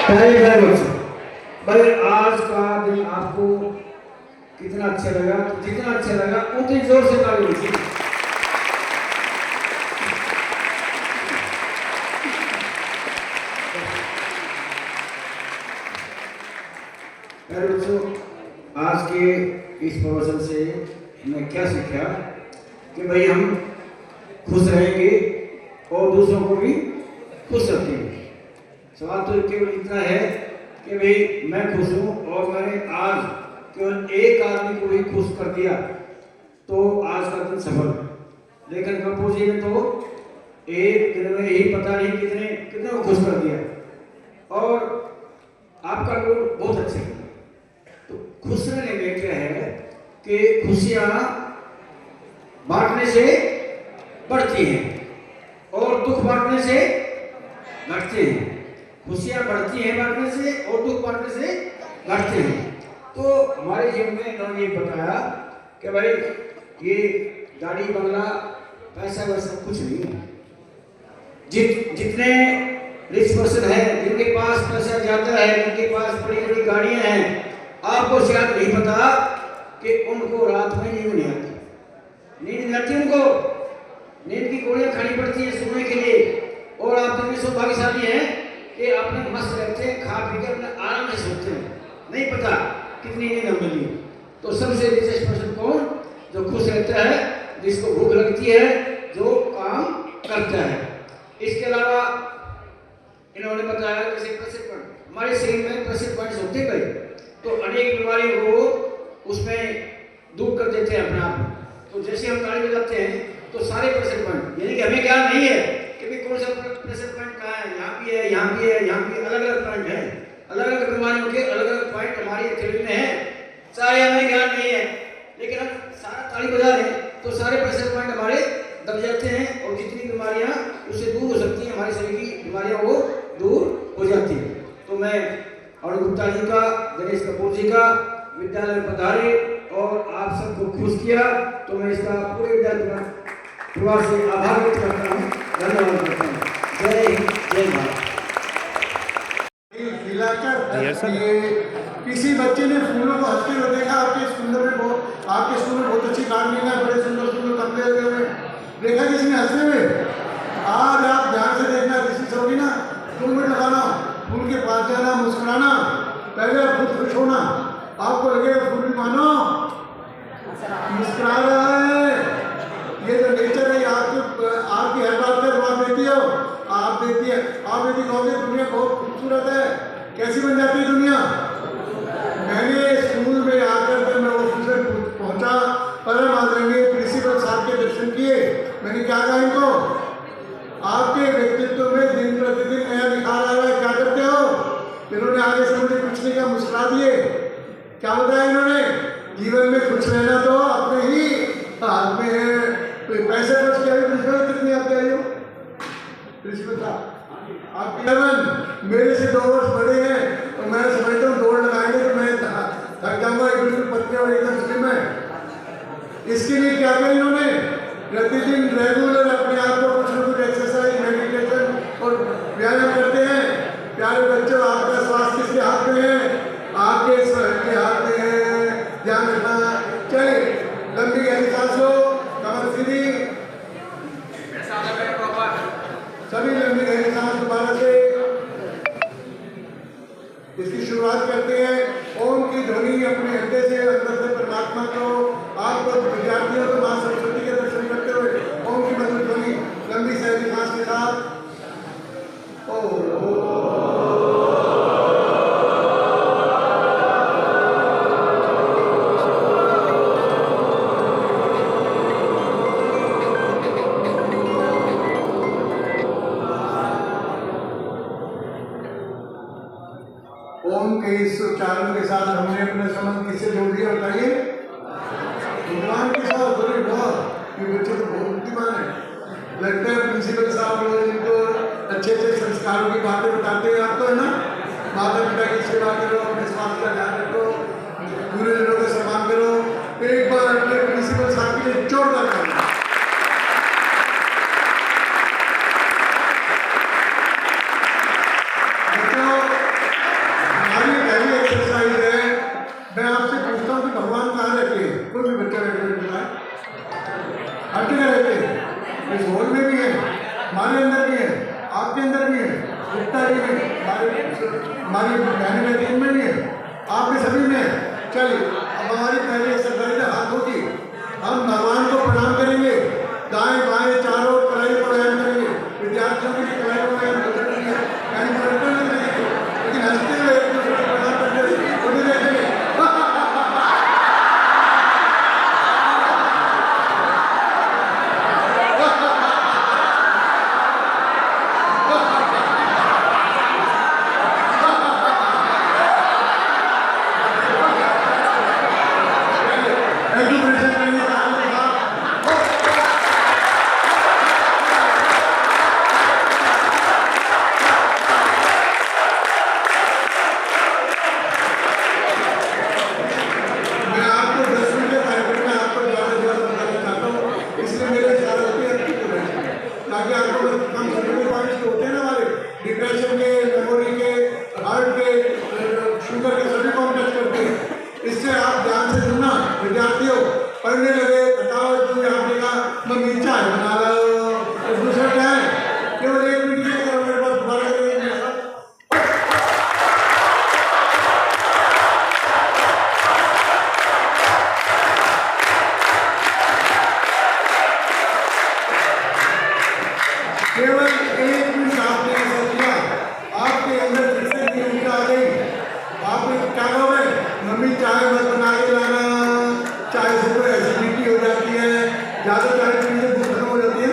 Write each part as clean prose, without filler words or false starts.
Very very much भाई। आज का दिन आपको कितना अच्छा लगा, तो जितना अच्छा लगा उतनी जोर से ताली बजाइए। मेरे बच्चों, आज के इस प्रवचन से मैं क्या सीखा कि भाई हम खुश रहेंगे और दूसरों को भी खुश रखेंगे। सवाल तो केवल इतना है कि भाई मैं खुश हूँ और मैंने आज केवल एक आदमी को ही खुश कर दिया तो आज का दिन सफल। लेकिन कपूर जी ने तो एक दिन में ही पता नहीं कितने कितने को खुश कर दिया और आपका लोग बहुत अच्छे हैं। तो खुश रहने में क्या है कि खुशियाँ बांटने से बढ़ती हैं और दुख बांटने से घटते हैं। खुशियाँ बढ़ती हैं बांटने से और दुख बांटने से घटते हैं। तो हमारे जीवन में इन्होंने ये बताया कि भाई ये गाड़ी बंगला पैसा वैसा कुछ नहीं है। जितने रिच पर्सन है, जिनके पास पैसा ज्यादा है, जिनके पास बड़ी बड़ी गाड़ियां हैं, आपको शायद नहीं पता कि उनको रात में नींद नहीं आती। नींद नहीं आती उनको, नींद की गोलियां खानी पड़ती है सोने के लिए। और आप जितने सौभाग्यशाली हैं कि आपने मस्त रहते हैं, खा पी कर अपने आराम से सोते हैं, नहीं पता कितनी नींद हमें मिली। तो सबसे विशेष पर्सन कौन? जो खुश रहता है, जिसको भूख लगती है, जो काम करता है। इसके अलावा इन्होंने बताया जैसे प्रेशर पॉइंट, हमारे शरीर में प्रेशर पॉइंट्स होते हैं कई, तो अनेक बीमारियों को उसमें दूर कर देते हैं अपने आप। तो जैसे हम गाड़ी में जाते हैं तो सारे प्रेशर पॉइंट, यानी कि हमें क्या नहीं है कि भी कौन सा प्रेशर पॉइंट कहाँ है, यहाँ भी है, यहाँ भी है, यहाँ भी, अलग अलग पॉइंट है। अलग अलग बीमारियों के अलग अलग पॉइंट हमारी शरीर में है, चाहे हमें ज्ञान नहीं है। लेकिन हम सारा ताली बजा रहे हैं तो सारे प्रेशर पॉइंट हमारे दब जाते हैं और जितनी बीमारियां उससे दूर हो सकती हैं, हमारे शरीर की बीमारियां वो दूर हो जाती हैं। तो मैं अरुण गुप्ता जी का, गणेश कपूर जी का विद्यालय में पधारे और आप सबको खुश किया, तो मैं इसका पूरे विद्यालय परिवार से आभार व्यक्त करता हूँ, धन्यवाद करता हूँ। जय हिंद, जय भारत। किसी बच्चे ने फूलों को हंसते हुए देखा, आपके स्कूल में बहुत अच्छी गार्डनिंग है, बड़े सुंदर सुंदर गमले लगे हुए, देखा किसी ने हंसते हुए? आज आप ध्यान से देखना, किसी होगी ना 2 मिनट लगाना, फूल के पास जाना, मुस्कुराना, पहले आप खुद खुश होना, आपको लगेगा फूल भी मानो मुस्कुरा रहा है। ये जो नेचर है आपकी हर बात का जवाब देती हो, आप देती है, आप यदि कहोगे दुनिया बहुत खूबसूरत है, कैसी बन जाती है दुनिया? मैंने स्कूल में आकर जब मैं ऑफिस में पहुंचा, परम आदरणीय प्रिंसिपल साहब के दर्शन किए, मैंने क्या कहा इनको, आपके व्यक्तित्व में दिन प्रतिदिन नया निखार आ रहा है, क्या करते हो? इन्होंने आगे से मुझे कुछ नहीं कहा, मुस्कुरा दिए। क्या बताया इन्होंने? जीवन में खुश रहना तो अपने ही हाथ में है। पैसे खर्च किया प्रिंसिपल, कितनी आपकी आई हो प्रिंसिपल साहब? आप 11 मेरे से 2 वर्ष बड़े हैं और मैं समझता हूँ दौड़ लगाएंगे तो मैं थक जाऊंगा, बिल्कुल पत्ते और एकदम स्लिम है। इसके लिए क्या किया इन्होंने? प्रतिदिन रेगुलर अपने आप को कुछ न कुछ एक्सरसाइज, मेडिटेशन और व्यायाम करते हैं। प्यारे बच्चों, आपका स्वास्थ्य किसके हाथ में है? आपके स्वास्थ्य के हाथ में है, ध्यान रखना। चलिए लंबी गहरी सांस लो, कमर सीधी, सभी लंबी गहरी सांस दोबारा से। इसकी शुरुआत करते हैं। ओम की ध्वनि अपने हृदय से अंदर से परमात्मा को, आपको विद्यार्थियों को मां सरस्वती के दर्शन करते हुए ओम की मधुर ध्वनि लंबी सहरी सांस के साथ ओम के इस उच्चारण के साथ हमने अपने संबंध किससे जोड़ दिया बताइए? भगवान के साथ। बड़े बहुत ये बच्चे तो बहुत बुद्धिमान है। लगता है प्रिंसिपल साहब लोग इनको अच्छे अच्छे संस्कारों की बातें बताते हैं। आपको है ना, माता पिता की सेवा करो, अपने स्वास्थ्य का ध्यान रखो, गुरुजनों का सम्मान करो। एक बार अपने प्रिंसिपल साहब के लिए जोरदार करो। हमारी बहन में टीम में भी है, आप भी सभी में है। चलिए अब हमारी पहली एक्सरसाइज है हाथों की। हम भगवान को प्रणाम करेंगे, दाएं बाएं चारों कलाई को व्यायाम करेंगे। विद्यार्थियों के लिए कलाई को व्यायाम जरूरी है, यानी पलटन नहीं करेंगे, लेकिन हंसते हुए एक दूसरे को प्रणाम करते हुए उन्हें देखेंगे। डिप्रेशन के, मेमोरी के, हार्ट के, शुगर के सभी को हम टच करते हैं। इससे आप ध्यान से सुनना विद्यार्थियों, पढ़ने लगे बताओ तुमने आपने कहा मैं मिर्चा है बना लो, तो दूसरा क्या है केवल एक मिनट के लिए मेरे पास दोबारा करेंगे मेरे साथ। केवल एक मिनट आपने ऐसा किया, आपके अंदर फिर से ये ऊर्जा आ गई। आपने क्या कहोगे, मम्मी चाय मत बना के लाना, चाय से तो एसिडिटी हो जाती है, ज़्यादा चाय पीने से भूख खत्म हो जाती है।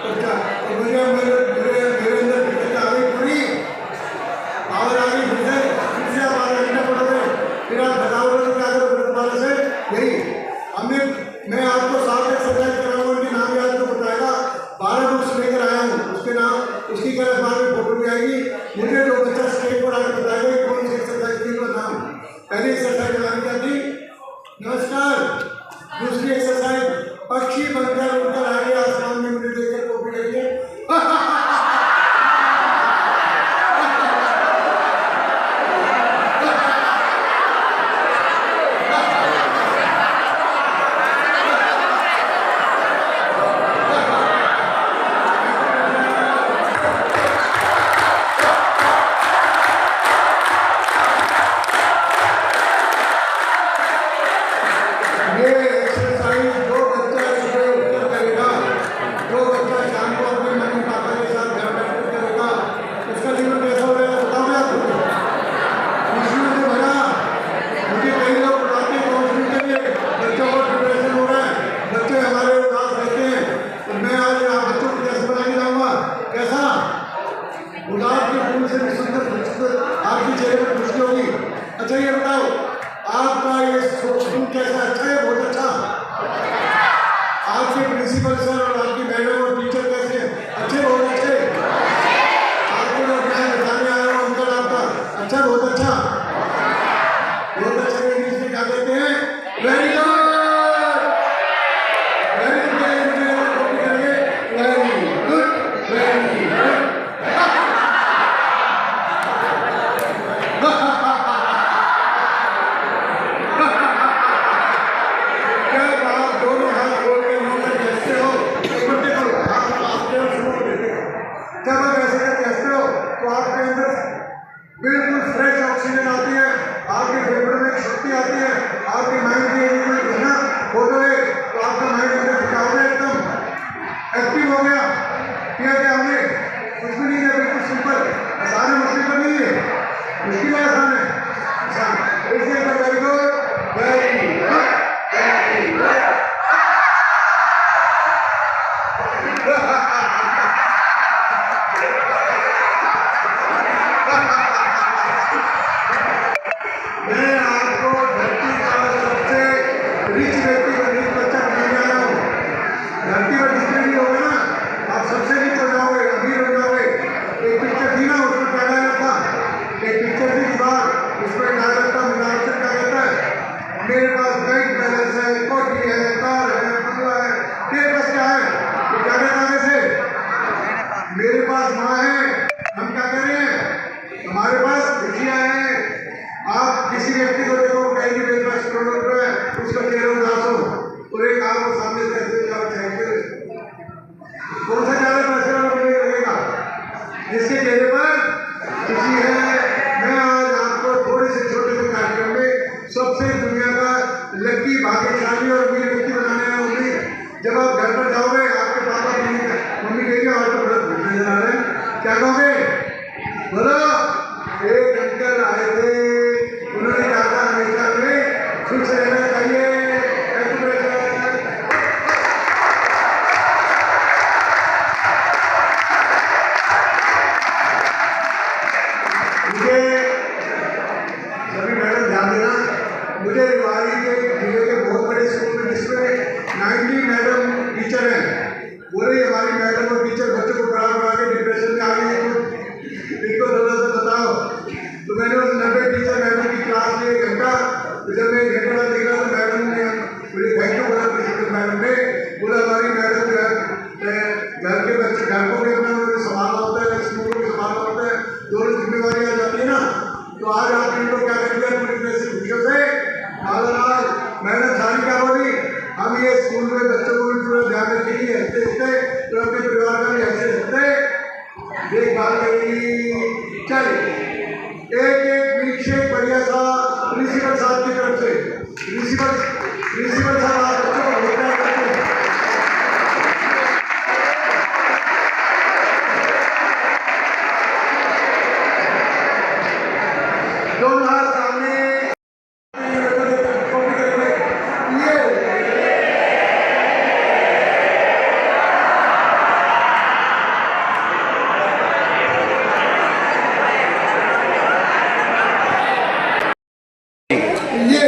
अच्छा तो मुझे मेरे अंदर फिर से आ गई पूरी पावर आ गई, फिर से आप आधा घंटा पढ़ोगे, फिर आप बताओगे तो क्या करोगे दोबारा से यही। मैं आपको 7 एक्सरसाइज कराऊंगा, उनके नाम याद तो बताएगा। 12 बुक्स लेकर आया हूँ, उसके नाम उसकी क्लास बाद में फोटो भी आएगी। मुझे जो बच्चा स्टेज पर आकर बताएगा कि कौन सी एक्सरसाइज की वो नाम। पहली एक्सरसाइज बनानी क्या थी, नमस्कार। दूसरी एक्सरसाइज पक्षी बनकर उड़कर आगे आसमान में मुझे देखकर कॉपी करिए। आपकी चेहरे पर खुशी होगी। अच्छा ये बताओ आपका ये स्कूल कैसा, अच्छा है बहुत अच्छा। आपके प्रिंसिपल सर और आपकी मैडम और टीचर कैसे हैं, अच्छे बहुत अच्छे। आपको जो ज्ञान बताने आया हूँ अंकल आपका अच्छा बहुत अच्छा, बहुत अच्छा। इंग्लिश में क्या कहते हैं, very good, very good, copy करेंगे, वेरी गुड, वेरी गुड। जब आप ऐसे करके हंसते हो तो आपके अंदर बिल्कुल फ्रेश ऑक्सीजन आती है, आपके फेफड़े में शक्ति आती है, आपके माइंड की कोई घटना हो जाए तो आपका माइंड अंदर क्या हो गया, एकदम एक्टिव हो गया। किया क्या हमने, कुछ भी नहीं है, बिल्कुल सिंपल। आसान है, मुश्किल तो नहीं है, मुश्किल है आसान है, आसान। इसलिए very good, very good, very good. मैं आपको धरती का सबसे रिच व्यक्ति का रिच बच्चा बनाने आया हूँ। धरती पर जितने भी होगा ना, आप सबसे रिच हो जाओगे, अमीर हो जाओगे। एक पिक्चर थी ना, उसमें क्या डायलॉग था, एक पिक्चर थी दीवार, उसमें डायलॉग था, मिलावट क्या कहता है, मेरे पास बैंक बैलेंस है, कोठी है, कार है, बंगला है, तेरे पास क्या है, तो क्या कहता है वैसे, मेरे पास माँ है। हम क्या कह रहे हैं, हमारे पास खुशियाँ हैं। आप किसी व्यक्ति को देखो कहीं भी मेरे पास करोड़ों रुपए है, उसका चेहरा उदास हो और एक आपको सामने से ऐसे जाओ कौन सा ज्यादा पैसे वाला लगेगा, जिसके चेहरे पर मुझे सभी मैडम ध्यान देना, मुझे रिवाड़ी के जिले के बहुत बड़े स्कूल में जिसमें 90 मैडम टीचर हैं, बोले हमारी मैडम और टीचर बच्चों को पढ़ा के डिप्रेशन में आ गई है, इनको थोड़ा सा बताओ। तो मैंने उस 90 टीचर मैडम की क्लास में 1 घंटा, जब मैं 1 घंटा देखा तो मैडम ने मुझे थैंक यू बोला, प्रिंसिपल मैडम ने बोला हमारी मैडम जो है घर के बच्चे घर को भी अपना उन्होंने संभालना होता है, स्कूल को भी संभालना होता है, दोनों जिम्मेवारी आ जाती है ना। तो आज आप इनको क्या कर दिया पूरी तरह से खुशियों से आज मैडम सारी क्या बोली, हम ये स्कूल में बच्चों को भी थोड़ा ध्यान रखेंगे, हंसते हंसते तो अपने परिवार का भी हंसते हंसते देखभाल करेंगी। चलिए एक मिल्क शेक बढ़िया सा प्रिंसिपल साहब की तरफ से, प्रिंसिपल साहब आप बच्चों को भोजन करते हैं। दोनों हाथ सामने, कॉपी करेंगे ये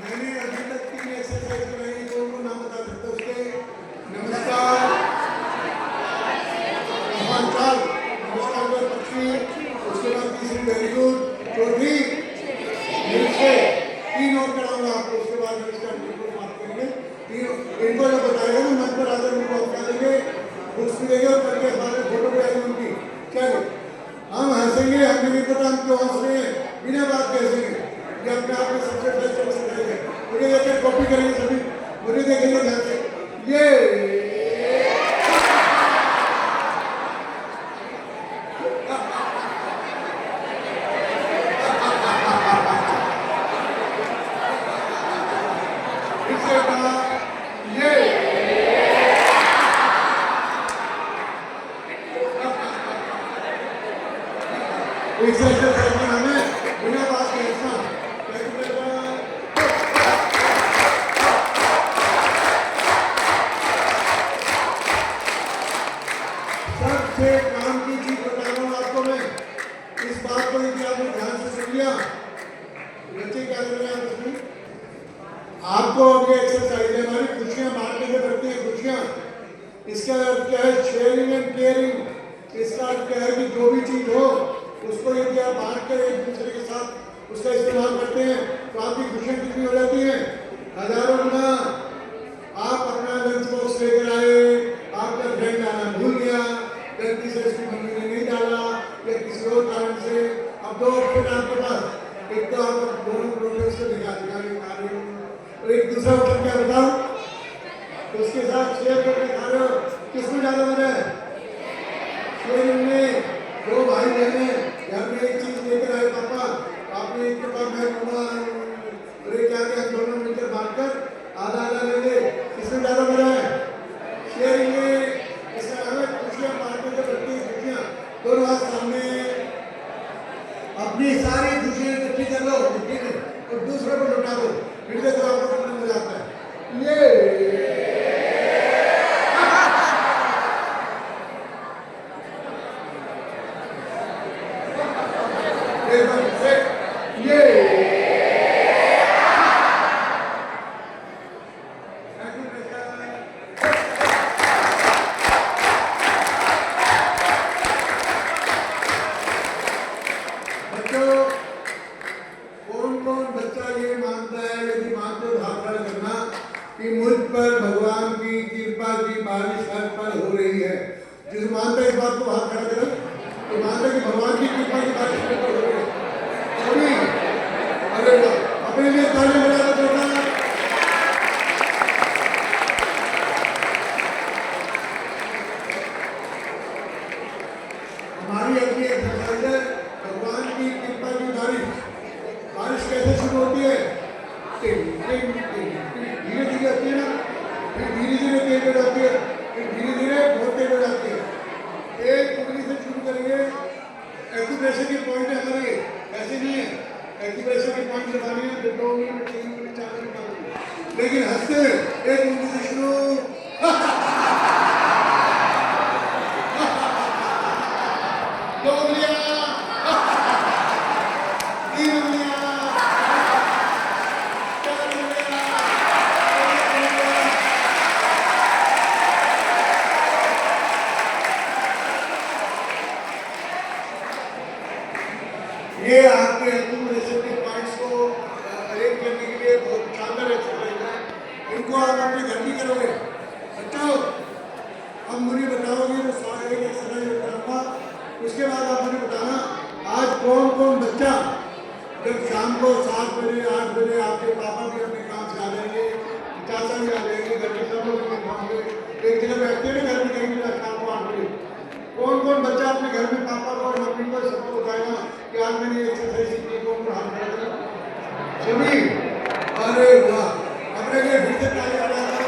मैंने अभी तक 3 एक्सरसाइज कराई, कौन को नाम बता सकता है उसके? नमस्कार, नमस्कार नमस्कार पक्षी, उसके बाद तीसरी वेरी गुड, चौथी मिलके 3 और कराऊंगा आपको, उसके बाद नमस्कार बिल्कुल बात करेंगे। 3 इनको जब बताएगा ना मंच पर आकर उनको बता देंगे, बुक्स भी देंगे और करके हमारे फोटो भी आएगी उनकी। चलो हम हंसेंगे, हमें नहीं पता हम क्यों हंस रहे हैं, बिना बात के हंसेंगे, ये अपने आप में सबसे बेस्ट एक्सरसाइज है। मुझे देखकर कॉपी करेंगे सभी, मुझे देखेंगे ध्यान से, ये इसके बाद ये एक्सरसाइज में हमें बिना बात के हंसना। सबसे काम की चीज बता रहा हूँ आपको मैं, इस बात को यदि आपने ध्यान से सुन लिया, बच्चे क्या कर रहे हैं आप उसमें, आपको अब ये एक्सरसाइज है, हमारी खुशियाँ बांटने से बढ़ती है खुशियाँ। इसका अर्थ क्या है? Sharing and caring. इसका अर्थ क्या है कि जो भी चीज हो उसको यदि आप बांट कर एक दूसरे के साथ उसका इस्तेमाल करते हैं तो आपकी खुशियाँ कितनी हो जाती हैं? हजारों गुना। आप अपना लंच बॉक्स लेकर आए, आपका फ्रेंड आना भूल गया, गलती से उसकी मम्मी ने नहीं डाला या किसी और कारण से, अब 2 ऑप्शन आपके पास, एक तो आप दोनों प्रोडक्ट्स को दिखा रहे हो और एक दूसरा ऑप्शन क्या बताओ, तो उसके साथ शेयर करके खा रहे हो, किसमें ज़्यादा मजा है? शेयरिंग में। 2 भाई बहन घर में एक चीज लेकर आए, पापा आपने एक के बाद मैं दूंगा, अरे क्या हम दोनों मिलकर बांटकर आधा आधा ले ले, इसमें ज़्यादा मजा है? शेयरिंग में। इसका हमें खुशियाँ बांटने से बढ़ती है खुशियाँ। दोनों हाथ सामने, अपनी सारी खुशियाँ इकट्ठी कर लो, ठीक है, और दूसरे को लुटा दो, फिर देखो आपको कितना मजा आता है। ये बच्चों, कौन-कौन बच्चा ये मानता है, यदि मानते हो हाथ खड़ा करना, कि मुझ पर भगवान की कृपा की बारिश हर पल हो रही है? जिस मानता है इस बात को हाथ खड़ा करो, तो मानता है कि भगवान की कृपा की बारिश हर पल हो रही है। अभी अरे वाह, अपने लिए ताली बजा दो बेटा। हमारी अपनी एक्सरसाइज है भगवान की कृपा की बारिश। बारिश कैसे शुरू होती है? धीरे धीरे आती है ना, फिर धीरे धीरे तेज हो जाती है, फिर धीरे धीरे बहुत तेज हो जाती है। एक उंगली से पॉइंट है हमारे, ऐसे नहीं है। एक्यूरेसी के पॉइंट बताने हैं, 2 मिनट 3 मिनट 4 मिनट बात, लेकिन हंसते हुए एक उंगली से शुरू, दो उंगलियां, 3 उंगलियां, 4 उंगलियां, ये आपके एक्यूरेसी के पॉइंट्स को अरेंज करने के लिए बहुत शानदार एक्सरसाइज है। इनको आप अपने घर भी करोगे। बच्चों, अब मुझे बताओगे तो सारे एक एक्सरसाइज कराऊंगा, उसके बाद आप मुझे बताना आज कौन कौन बच्चा जब शाम को 7 बजे 8 बजे आपके पापा भी अपने काम से आ जाएंगे, चाचा भी आ जाएंगे, घर के सब लोग अपने काम से एक जगह बैठते हैं ना घर में, कहीं भी शाम को 8 बजे, कौन कौन बच्चा अपने घर में पापा को और मम्मी को सबको बताएगा कि आज मैंने एक्सरसाइज सीखी, कौन कौन हाथ खड़ा करेगा? सभी? अरे वाह, अपने लिए फिर से ताली बजा दो।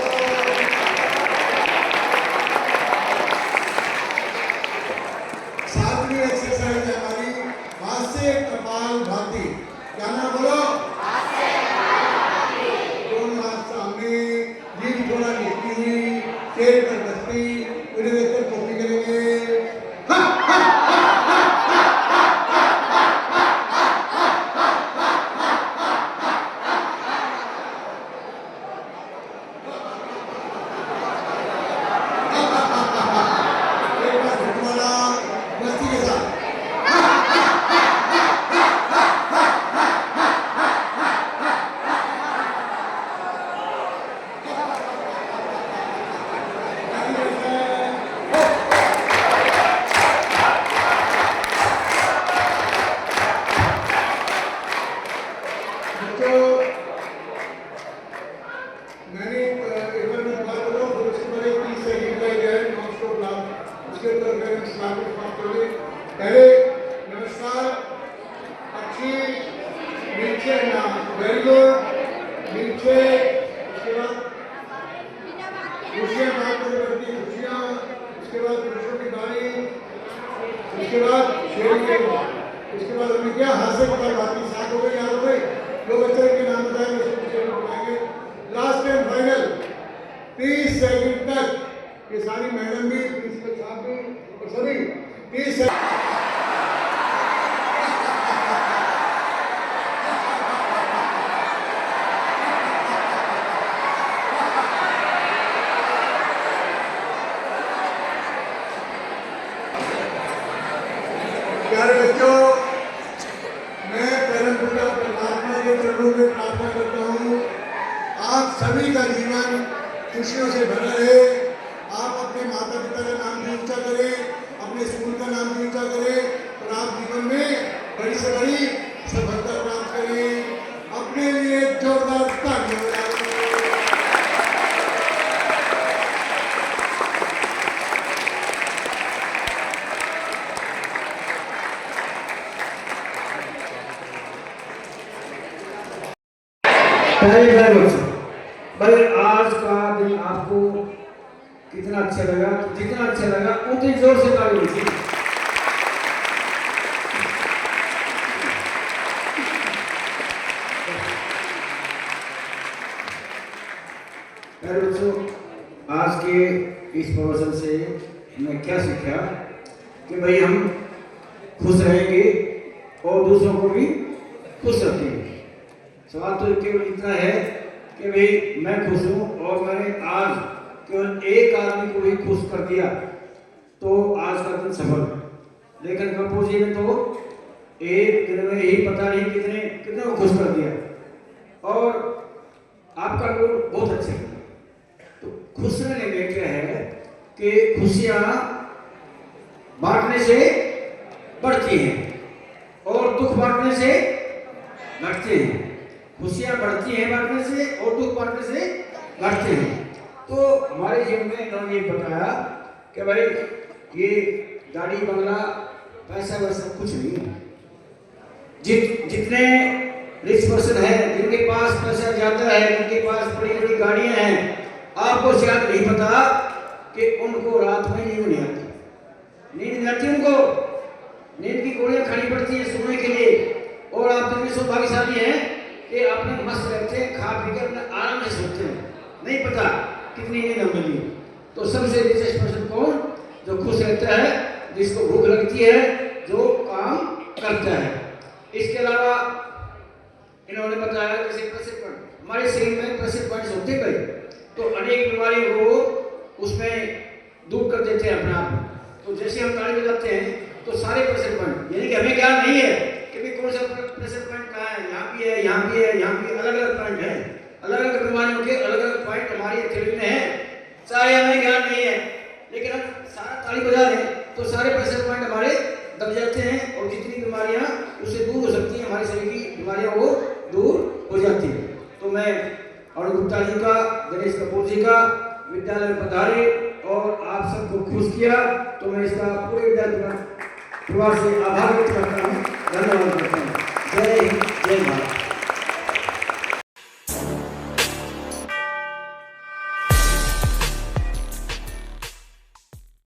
सातवीं एक्सरसाइज है हमारी हास्य कपालभाति। क्या नाम बोलो? दोनों हाथ सामने, जीभ थोड़ा नीची हुई, पेट पर बस्ती, उन्हें देखकर कॉपी करेंगे। पहले नमस्कार, अच्छी नीचे नाम, वेरी गुड, नीचे, उसके बाद खुशियाँ बात करती है, खुशियाँ, उसके बाद पुरुषों की बारी, उसके बाद शेर के, उसके बाद हमने क्या हास्य कपालभाति 7 हो गई, याद हो गई। दो बच्चे के नाम बताएंगे, उसको शेर बताएंगे। लास्ट एंड फाइनल 30 सेकंड तक ये सारी मैडम भी, प्रिंसिपल साहब भी और सभी 30 सेकंड प्यारे बच्चों, मैं परम पिता परमात्मा के चरणों में प्रार्थना करता हूँ आप सभी का जीवन खुशियों से भरा रहे। आप अपने माता पिता का नाम भी ऊंचा करें, अपने स्कूल का नाम भी ऊंचा करें और आप जीवन में बड़ी से बड़ी सफलता प्राप्त करें। अपने लिए जोरदार तालियां बजाएं। भाई आज का दिन आपको कितना अच्छा लगा, जितना अच्छा लगा उतनी जोर से ताली बजाइए। बच्चों, आज के इस प्रवचन से मैं क्या सीखा कि भाई हम खुश रहेंगे और दूसरों को भी खुश रखेंगे। सवाल तो केवल इतना है कि भाई मैं खुश हूँ और मैंने आज केवल एक आदमी को भी खुश कर दिया तो आज का दिन सफल है। लेकिन कपूर जी ने तो एक दिन में ही पता नहीं कितने को खुश कर दिया और आपका लोग बहुत अच्छे हैं। तो खुश रहने में क्या है कि खुशियाँ बांटने से बढ़ती हैं और दुख बांटने से घटते हैं। खुशियाँ बढ़ती हैं बांटने से और दुख बांटने से घटते हैं। तो हमारे जीवन में इन्होंने ये बताया कि भाई ये गाड़ी बंगला पैसा वैसा कुछ नहीं है। जितने रिच पर्सन है, जिनके पास पैसा ज़्यादा है, जिनके पास बड़ी बड़ी गाड़ियाँ हैं, आपको शायद नहीं पता कि उनको रात में नींद नहीं आती। नींद नहीं आती उनको, नींद की गोलियां खानी पड़ती हैं सोने के लिए, और आप दिन में सौभाग्यशाली हैं कि आपने मस्त रहते हैं, खा पी कर अपने आराम से सोते हैं, नहीं पता कितनी नींद हमें मिली। तो सबसे विशेष पर्सन कौन? जो खुश रहता है, जिसको भूख लगती है, जो काम करता है। इसके अलावा इन्होंने बताया जैसे प्रेशर पॉइंट, हमारे शरीर में प्रेशर पॉइंट्स होते गए तो अनेक बीमारियों को उसमें दूर कर देते हैं अपने आप में। तो जैसे हम ताली बजाते हैं तो सारे प्रेशर पॉइंट, यानी कि हमें ज्ञान नहीं है कि भाई कौन सा प्रेशर पॉइंट कहाँ है, यहाँ भी है, यहाँ भी है, यहाँ भी, अलग अलग पॉइंट है, अलग अलग बीमारियों के अलग अलग पॉइंट हमारी शरीर में है, चाहे हमें ज्ञान नहीं है। लेकिन हम सारा ताली बजा रहे हैं तो सारे प्रेशर पॉइंट हमारे दब जाते हैं और जितनी बीमारियां उससे दूर हो सकती हैं, हमारे शरीर की बीमारियां वो दूर हो जाती हैं। तो मैं अरुण गुप्ता जी का, गणेश कपूर जी का विद्यालय में पधारे और आप सबको खुश किया, तो मैं इसका पूरे विद्यार्थी परिवार से आभार व्यक्त करता हूँ, धन्यवाद करता हूँ। जय हिंद, जय भारत।